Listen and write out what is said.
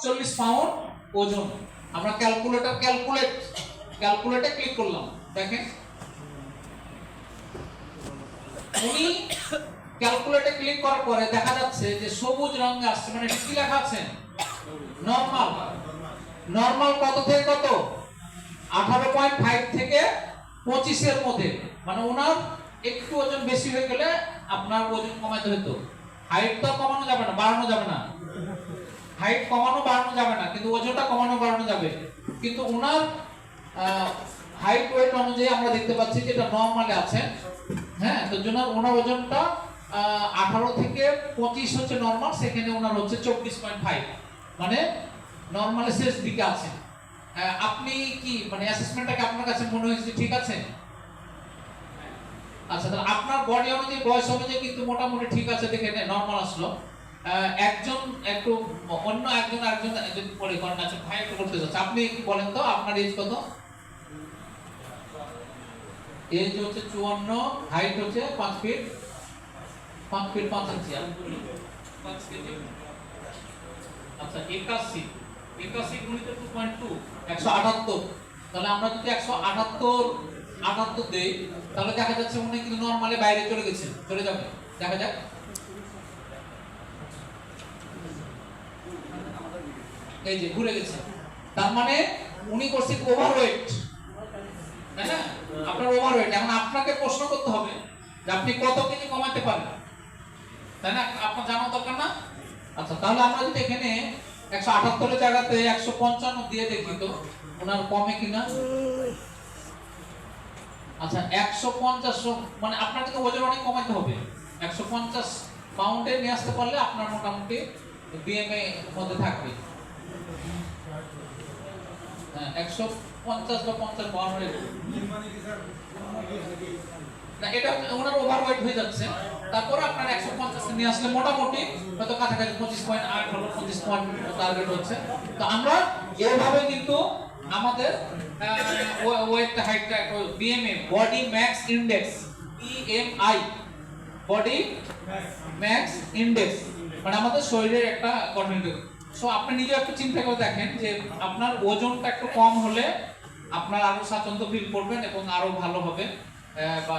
40 pound ওজন। আমরা ক্যালকুলেটে click করলাম। দেখেন উনি ক্যালকুলেটে ক্লিক করার পরে দেখা যাচ্ছে যে সবুজ রঙে আসছে, মানে কি লেখা আছে? নরমাল। নরমাল কত থেকে কত? 18.5 থেকে 25 এর মধ্যে। মানে ওনার একটু ওজন বেশি হয়ে গেলে আপনার ওজন কমাতে হতো। হাইট তো কমানো যাবে না, বাড়ানো যাবে না। হাইট কমানো বাড়ানো যাবে না, কিন্তু ওজনটা কমানো বাড়ানো যাবে। কিন্তু ওনার হাইট ওয়েট অনুযায়ী আমরা দেখতে পাচ্ছি যে এটা নরমালে আছে। হ্যাঁ, তো ওনার ওজনটা 18 থেকে 25 হচ্ছে নরমাল, সেখানে ওনার হচ্ছে 24.5, মানে নরমালের শেষ দিকে আছে। আপনি কি মানে অ্যাসেসমেন্টটাকে আপনার কাছে মনে হয়েছে ঠিক আছে? আচ্ছা, তাহলে আপনার বডি অনুযায়ী বয়স অনুযায়ী কিন্তু মোটামুটি ঠিক আছে, দেখে নরমাল আসলো। একজন একটু অন্য একজন যদি পরে করেন, আচ্ছা ভাই একটু করতে যাচ্ছে, আপনি কি বলেন তো আপনার এজ কত? এজ হচ্ছে 54, হাইট হচ্ছে 5 ফিট 5 ইঞ্চি। আচ্ছা 81 গুণিত 2.2 178। তাহলে আমরা যদি 178 দেই, তাহলে দেখা যাচ্ছে উনি কিন্তু নরমালে বাইরে চলে যাবে। দেখা যাক, এই যে ঘুরে গেছে। তার মানে উনি করছে ওভারওয়েট, তাই না? আপনার ওভারওয়েট। এখন আপনাকে প্রশ্ন করতে হবে যে আপনি কত কেজি কমাতে পারবেন, তাই না? আপনার জানা দরকার না? আচ্ছা, তাহলে আমরা যদি এখানে 178 এর জায়গাতে 155 দিয়ে দেখি তো ওনার কমে কিনা। আচ্ছা 150, মানে আপনাকে তো ওজন অনেক কমাতে হবে। 150 পাউন্ডে নিয়ে আসতে পারলে আপনার মোটামুটি বিএমএ মধ্যে থাকবে। হ্যাঁ, 150 বা 50 পাউন্ড না, এটা ওনার ওভারওয়েট হয়ে যাচ্ছে। তারপর আপনার 150 নিয়ে আসলে মোটামুটি হয়তো কাছাকাছি 25.8 হলো, 25 পয়েন্ট টার্গেট হচ্ছে। তো আমরা এইভাবে কিন্তু আমাদের ওয়েটটা হাইটটা BMA body max index, BMI body max index, মানে আমাদের শরীরের একটা গঠন। সো আপনি নিজে একটু চিন্তা করে দেখেন যে আপনার ওজনটা একটু কম হলে আপনার আরো স্বাচ্ছন্দ্য ফিল করবেন এবং আরো ভালো হবে বা